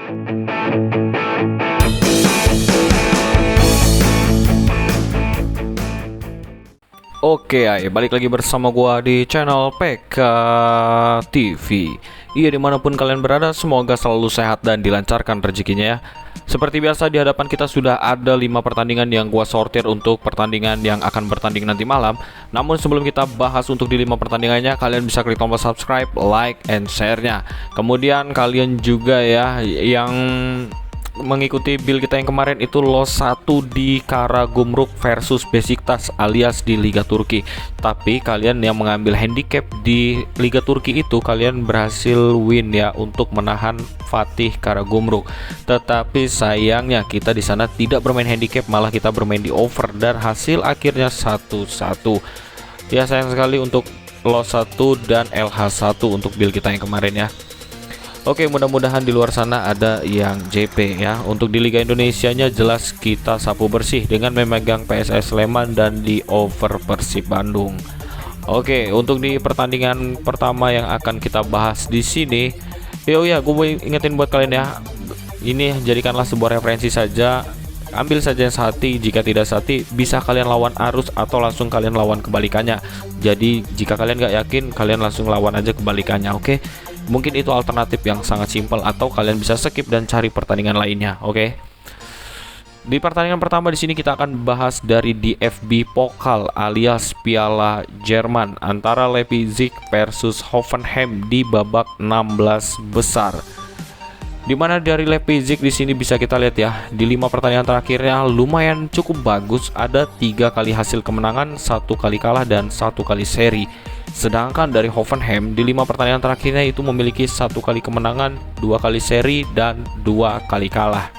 Oke, balik lagi bersama gua di channel PK TV. Iya, dimanapun kalian berada, semoga selalu sehat dan dilancarkan rezekinya ya. Seperti biasa, di hadapan kita sudah ada 5 pertandingan yang gua sortir untuk pertandingan yang akan bertanding nanti malam. Namun sebelum kita bahas untuk di 5 pertandingannya, kalian bisa klik tombol subscribe, like, and share-nya. Kemudian kalian juga ya yang mengikuti build kita yang kemarin itu loss 1 di Karagümrük versus Beşiktaş alias di Liga Turki. Tapi kalian yang mengambil handicap di Liga Turki itu kalian berhasil win ya untuk menahan Fatih Karagümrük. Tetapi sayangnya kita di sana tidak bermain handicap, malah kita bermain di over dan hasil akhirnya 1-1. Ya, sayang sekali untuk loss 1 dan LH1 untuk build kita yang kemarin ya. Oke, mudah-mudahan di luar sana ada yang JP ya. Untuk di Liga Indonesianya jelas kita sapu bersih dengan memegang PSS Sleman dan di over Persib Bandung. Oke, untuk di pertandingan pertama yang akan kita bahas di sini, gue ingetin buat kalian ya. Ini jadikanlah sebuah referensi saja. Ambil saja yang sehati, jika tidak sehati bisa kalian lawan arus atau langsung kalian lawan kebalikannya. Jadi jika kalian gak yakin, kalian langsung lawan aja kebalikannya. Oke, mungkin itu alternatif yang sangat simpel, atau kalian bisa skip dan cari pertandingan lainnya. Oke. Di pertandingan pertama di sini kita akan bahas dari DFB Pokal alias Piala Jerman antara Leipzig versus Hoffenheim di babak 16 besar. Dimana dari Leipzig di sini bisa kita lihat ya, di 5 pertandingan terakhirnya lumayan cukup bagus, ada 3 kali hasil kemenangan, 1 kali kalah dan 1 kali seri. Sedangkan dari Hoffenheim di 5 pertandingan terakhirnya itu memiliki 1 kali kemenangan, 2 kali seri dan 2 kali kalah.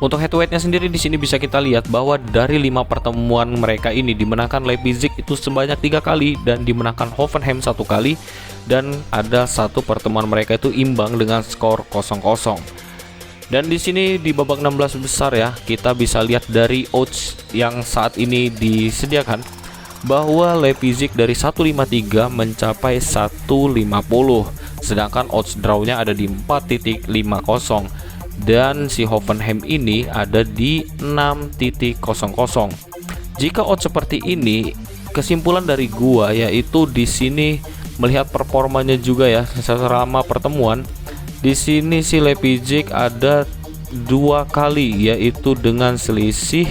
Untuk head to headnya sendiri di sini bisa kita lihat bahwa dari 5 pertemuan mereka ini dimenangkan Leipzig itu sebanyak 3 kali dan dimenangkan Hoffenheim 1 kali, dan ada 1 pertemuan mereka itu imbang dengan skor 0-0. Dan di sini di babak 16 besar ya, kita bisa lihat dari odds yang saat ini disediakan bahwa Leipzig dari 153 mencapai 150, sedangkan odds drawnya ada di 4.50 dan si Hoffenheim ini ada di 6.00. Jika odds seperti ini, kesimpulan dari gua yaitu di sini melihat performanya juga ya selama pertemuan. Di sini si Leipzig ada 2 kali yaitu dengan selisih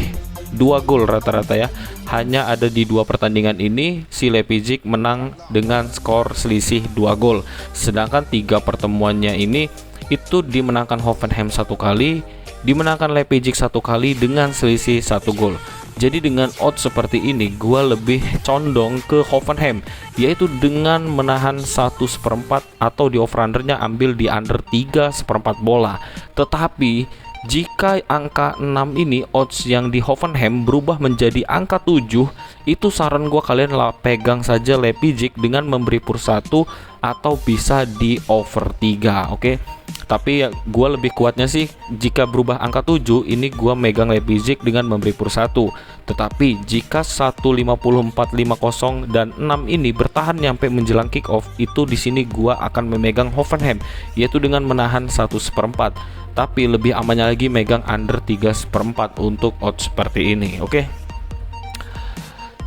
2 gol rata-rata ya. Hanya ada di 2 pertandingan ini si Leipzig menang dengan skor selisih 2 gol. Sedangkan 3 pertemuannya ini itu dimenangkan Hoffenheim 1 kali, dimenangkan Leipzig 1 kali dengan selisih 1 gol. Jadi dengan odds seperti ini gua lebih condong ke Hoffenheim, yaitu dengan menahan 1/4 atau di over undernya ambil di under 3/4 bola. Tetapi jika angka 6 ini odds yang di Hoffenheim berubah menjadi angka 7, itu saran gua kalian pegang saja Leipzig dengan memberi pur 1 atau bisa di over 3. Oke. Tapi ya gua lebih kuatnya sih jika berubah angka 7 ini gua megang Leipzig dengan memberi pur 1. Tetapi jika 1.5450 dan 6 ini bertahan sampai menjelang kick off, itu di sini gua akan memegang Hoffenheim yaitu dengan menahan 1/4. Tapi lebih amannya lagi megang under 3/4 untuk odds seperti ini. Oke.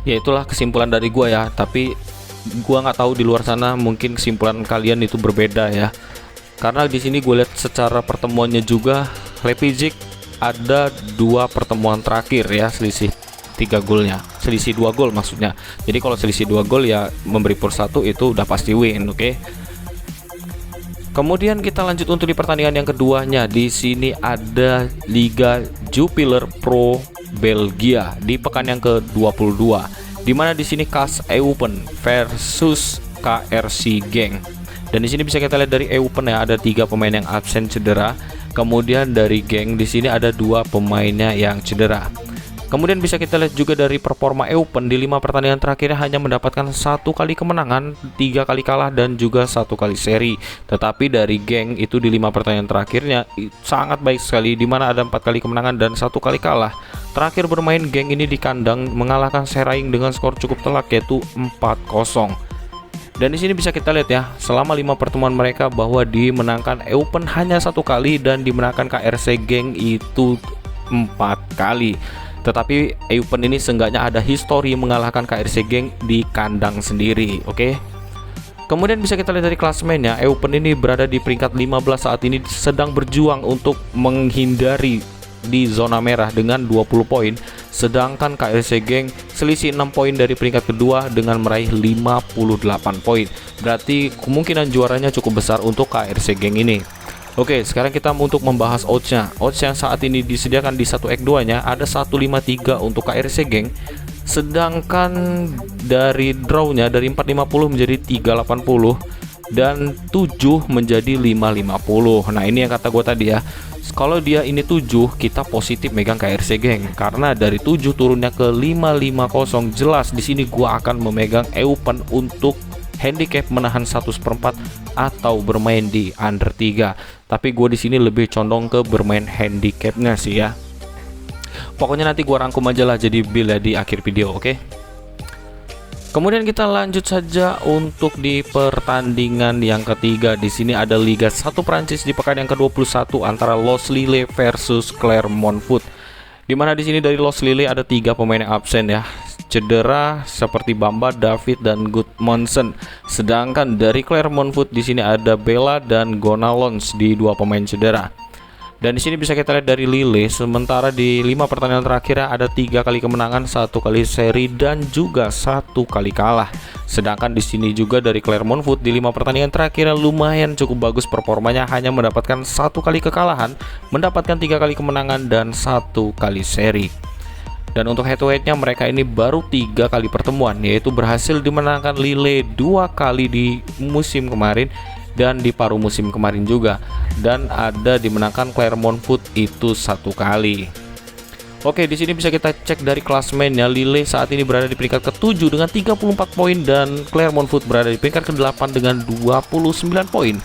Ya itulah kesimpulan dari gua ya, tapi gua nggak tahu di luar sana mungkin kesimpulan kalian itu berbeda ya. Karena di sini gue lihat secara pertemuannya juga Leipzig ada 2 pertemuan terakhir ya selisih 3 golnya, selisih 2 gol maksudnya. Jadi kalau selisih 2 gol ya memberi pur 1 itu udah pasti win. Oke. Kemudian kita lanjut untuk di pertandingan yang keduanya. Di sini ada Liga Jupiler Pro Belgia di pekan yang ke-22. Di mana di sini KAS Eupen versus KRC Genk. Dan di sini bisa kita lihat dari Eupen ya ada 3 pemain yang absen cedera. Kemudian dari Genk di sini ada 2 pemainnya yang cedera. Kemudian bisa kita lihat juga dari performa Eupen di 5 pertandingan terakhirnya hanya mendapatkan 1 kali kemenangan, 3 kali kalah dan juga 1 kali seri. Tetapi dari Genk itu di 5 pertandingan terakhirnya sangat baik sekali, di mana ada 4 kali kemenangan dan 1 kali kalah. Terakhir bermain Genk ini di kandang mengalahkan Seraing dengan skor cukup telak yaitu 4-0. Dan di sini bisa kita lihat ya, selama 5 pertemuan mereka bahwa dimenangkan Eupen hanya 1 kali dan dimenangkan KRC Genk itu 4 kali. Tetapi Eupen ini seenggaknya ada histori mengalahkan KRC Genk di kandang sendiri, oke? Kemudian bisa kita lihat dari klasemennya, Eupen ini berada di peringkat 15 saat ini, sedang berjuang untuk menghindari di zona merah dengan 20 poin, sedangkan KRC Genk selisih 6 poin dari peringkat kedua dengan meraih 58 poin. Berarti kemungkinan juaranya cukup besar untuk KRC Genk ini. Oke, sekarang kita untuk membahas oddsnya. Odds yang saat ini disediakan di 1x2 nya ada 153 untuk KRC Genk, sedangkan dari drawnya dari 450 menjadi 380 dan 7 menjadi 550. Nah, ini yang kata gue tadi ya, kalau dia ini 7, kita positif megang KRC Genk, karena dari 7 turunnya ke 550. Jelas di sini gua akan memegang Eupen untuk handicap menahan 1/4 atau bermain di under 3. Tapi gue di sini lebih condong ke bermain handicapnya sih ya. Pokoknya nanti gua rangkum aja lah jadi build ya di akhir video, oke? Kemudian kita lanjut saja untuk di pertandingan yang ketiga. Di sini ada Liga 1 Prancis di pekan yang ke-21 antara Los Lille versus Clermont Foot. Dimana di sini dari Los Lille ada 3 pemain yang absen ya, cedera seperti Bamba, David dan Gudmundsson. Sedangkan dari Clermont Foot di sini ada Bella dan Gonalons di 2 pemain cedera. Dan di sini bisa kita lihat dari Lille, sementara di 5 pertandingan terakhir ada 3 kali kemenangan, 1 kali seri dan juga 1 kali kalah. Sedangkan di sini juga dari Clermont Foot di 5 pertandingan terakhir lumayan cukup bagus performanya, hanya mendapatkan 1 kali kekalahan, mendapatkan 3 kali kemenangan dan 1 kali seri. Dan untuk head to headnya mereka ini baru 3 kali pertemuan, yaitu berhasil dimenangkan Lille 2 kali di musim kemarin dan di paruh musim kemarin juga, dan ada dimenangkan Clermont Foot itu 1 kali. Oke, di sini bisa kita cek dari klasemennya. Lille saat ini berada di peringkat ke-7 dengan 34 poin dan Clermont Foot berada di peringkat ke-8 dengan 29 poin.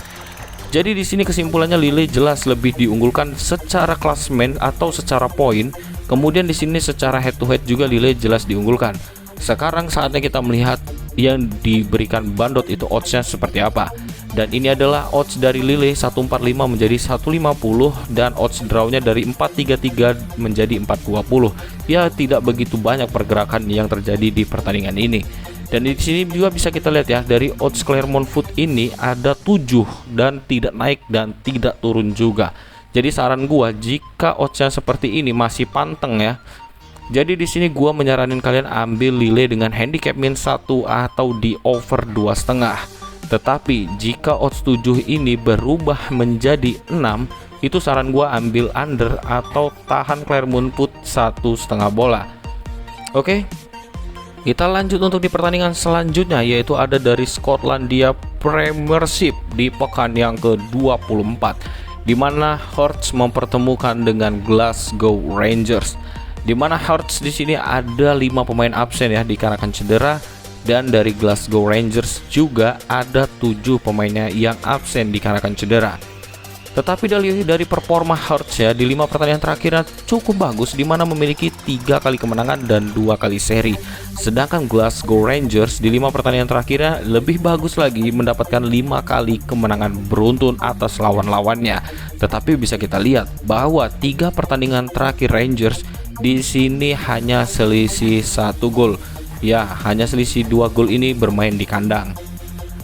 Jadi di sini kesimpulannya Lille jelas lebih diunggulkan secara klasemen atau secara poin. Kemudian di sini secara head to head juga Lille jelas diunggulkan. Sekarang saatnya kita melihat yang diberikan Bandot itu oddsnya seperti apa. Dan ini adalah odds dari Lille 145 menjadi 150 dan odds drawnya dari 433 menjadi 420. Ya, tidak begitu banyak pergerakan yang terjadi di pertandingan ini. Dan di sini juga bisa kita lihat ya, dari odds Clermont Foot ini ada 7 dan tidak naik dan tidak turun juga. Jadi saran gua jika oddsnya seperti ini masih panteng ya. Jadi di sini gua menyaranin kalian ambil Lille dengan handicap min 1 atau di over 2,5. Tetapi jika odds 7 ini berubah menjadi 6, itu saran gua ambil under atau tahan Clermont Foot 1,5 bola. Oke, kita lanjut untuk di pertandingan selanjutnya, yaitu ada dari Skotlandia Premiership di pekan yang ke-24, di mana Hearts mempertemukan dengan Glasgow Rangers. Di mana Hearts di sini ada 5 pemain absen ya dikarenakan cedera. Dan dari Glasgow Rangers juga ada 7 pemainnya yang absen dikarenakan cedera. Tetapi dari performa Hearts ya di 5 pertandingan terakhir cukup bagus, di mana memiliki 3 kali kemenangan dan 2 kali seri. Sedangkan Glasgow Rangers di 5 pertandingan terakhir lebih bagus lagi, mendapatkan 5 kali kemenangan beruntun atas lawan-lawannya. Tetapi bisa kita lihat bahwa 3 pertandingan terakhir Rangers di sini hanya selisih 1 gol. Ya, hanya selisih 2 gol ini bermain di kandang.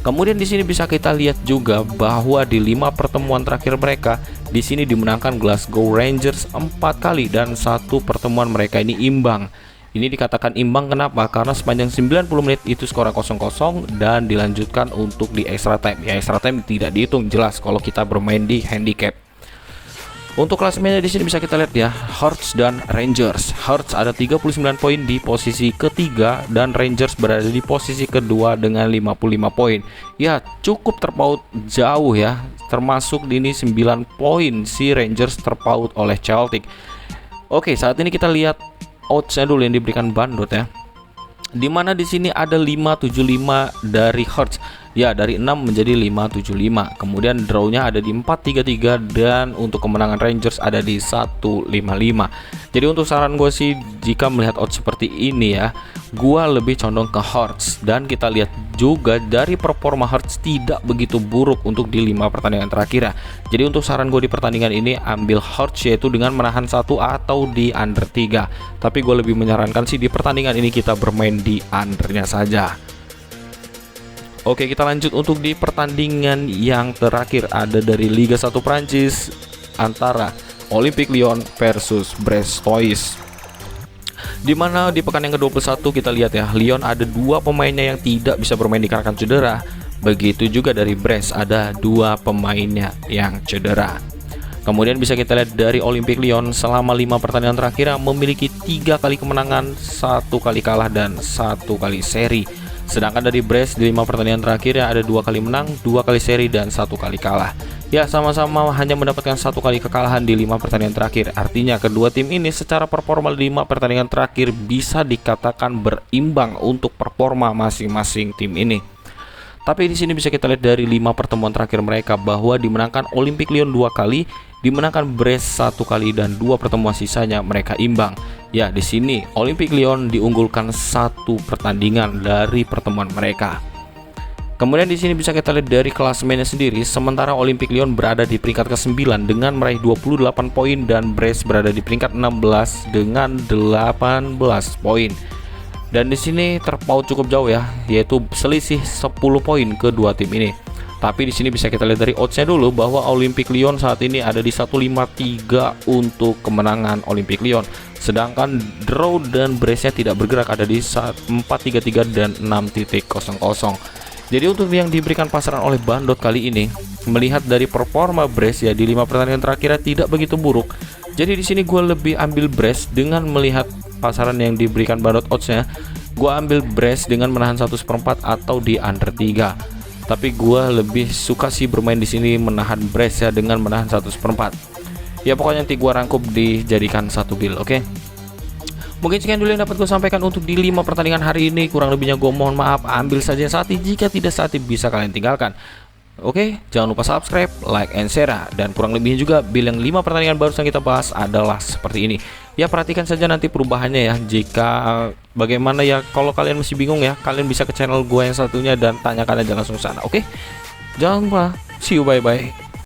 Kemudian di sini bisa kita lihat juga bahwa di 5 pertemuan terakhir mereka di sini dimenangkan Glasgow Rangers 4 kali dan 1 pertemuan mereka ini imbang. Ini dikatakan imbang kenapa? Karena sepanjang 90 menit itu skor 0-0 dan dilanjutkan untuk di extra time. Ya, extra time tidak dihitung jelas kalau kita bermain di handicap. Untuk klasemennya di sini bisa kita lihat ya, Hearts dan Rangers. Hearts ada 39 poin di posisi ketiga dan Rangers berada di posisi kedua dengan 55 poin. Ya, cukup terpaut jauh ya. Termasuk di ini 9 poin si Rangers terpaut oleh Celtic. Oke, saat ini kita lihat oddsnya dulu yang diberikan Bandot ya. Dimana di sini ada 575 dari Hearts Ya, dari 6 menjadi 575. Kemudian draw-nya ada di 433 dan untuk kemenangan Rangers ada di 155. Jadi untuk saran gue sih, jika melihat odds seperti ini ya, gue lebih condong ke Hearts. Dan kita lihat juga dari performa Hearts tidak begitu buruk untuk di 5 pertandingan terakhir ya. Jadi untuk saran gue di pertandingan ini, ambil Hearts yaitu dengan menahan 1 atau di under 3. Tapi gue lebih menyarankan sih di pertandingan ini kita bermain di undernya saja. Oke, kita lanjut untuk di pertandingan yang terakhir, ada dari Liga 1 Prancis antara Olympique Lyon versus Brestois. Dimana di pekan yang ke-21 kita lihat ya, Lyon ada 2 pemainnya yang tidak bisa bermain dikarenakan cedera. Begitu juga dari Brest ada 2 pemainnya yang cedera. Kemudian bisa kita lihat dari Olympique Lyon selama 5 pertandingan terakhir memiliki 3 kali kemenangan, 1 kali kalah dan 1 kali seri. Sedangkan dari Brest di 5 pertandingan terakhir ada 2 kali menang, 2 kali seri dan 1 kali kalah. Ya, sama-sama hanya mendapatkan 1 kali kekalahan di 5 pertandingan terakhir. Artinya kedua tim ini secara performa 5 pertandingan terakhir bisa dikatakan berimbang untuk performa masing-masing tim ini. Tapi di sini bisa kita lihat dari 5 pertemuan terakhir mereka bahwa dimenangkan Olympique Lyon 2 kali, dimenangkan Brest 1 kali dan 2 pertemuan sisanya mereka imbang. Ya, di sini Olympique Lyon diunggulkan 1 pertandingan dari pertemuan mereka. Kemudian di sini bisa kita lihat dari klasemennya sendiri, sementara Olympique Lyon berada di peringkat ke-9 dengan meraih 28 poin dan Brest berada di peringkat 16 dengan 18 poin. Dan di sini terpaut cukup jauh ya, yaitu selisih 10 poin kedua tim ini. Tapi di sini bisa kita lihat dari oddsnya dulu bahwa Olympique Lyon saat ini ada di 153 untuk kemenangan Olympique Lyon. Sedangkan draw dan Brestnya tidak bergerak, ada di 433 dan 6.00. Jadi untuk yang diberikan pasaran oleh Bandot kali ini, melihat dari performa Brest ya di 5 pertandingan terakhirnya tidak begitu buruk. Jadi di sini gue lebih ambil Brest dengan melihat pasaran yang diberikan Bandot oddsnya. Gue ambil Brest dengan menahan 1/4 atau di under 3. Tapi gue lebih suka sih bermain di sini menahan Brest ya dengan menahan 1/4. Ya pokoknya nanti gue rangkup dijadikan satu deal, oke? Mungkin sekian dulu yang dapat gue sampaikan untuk di 5 pertandingan hari ini. Kurang lebihnya gue mohon maaf. Ambil saja yang saati, jika tidak saati bisa kalian tinggalkan. Oke, jangan lupa subscribe, like, and share. Dan kurang lebihnya juga bilang 5 pertandingan baru yang kita bahas adalah seperti ini. Ya perhatikan saja nanti perubahannya ya. Jika bagaimana ya, kalau kalian masih bingung ya, kalian bisa ke channel gue yang satunya dan tanyakan aja langsung sana. Oke, jangan lupa. See you, bye-bye.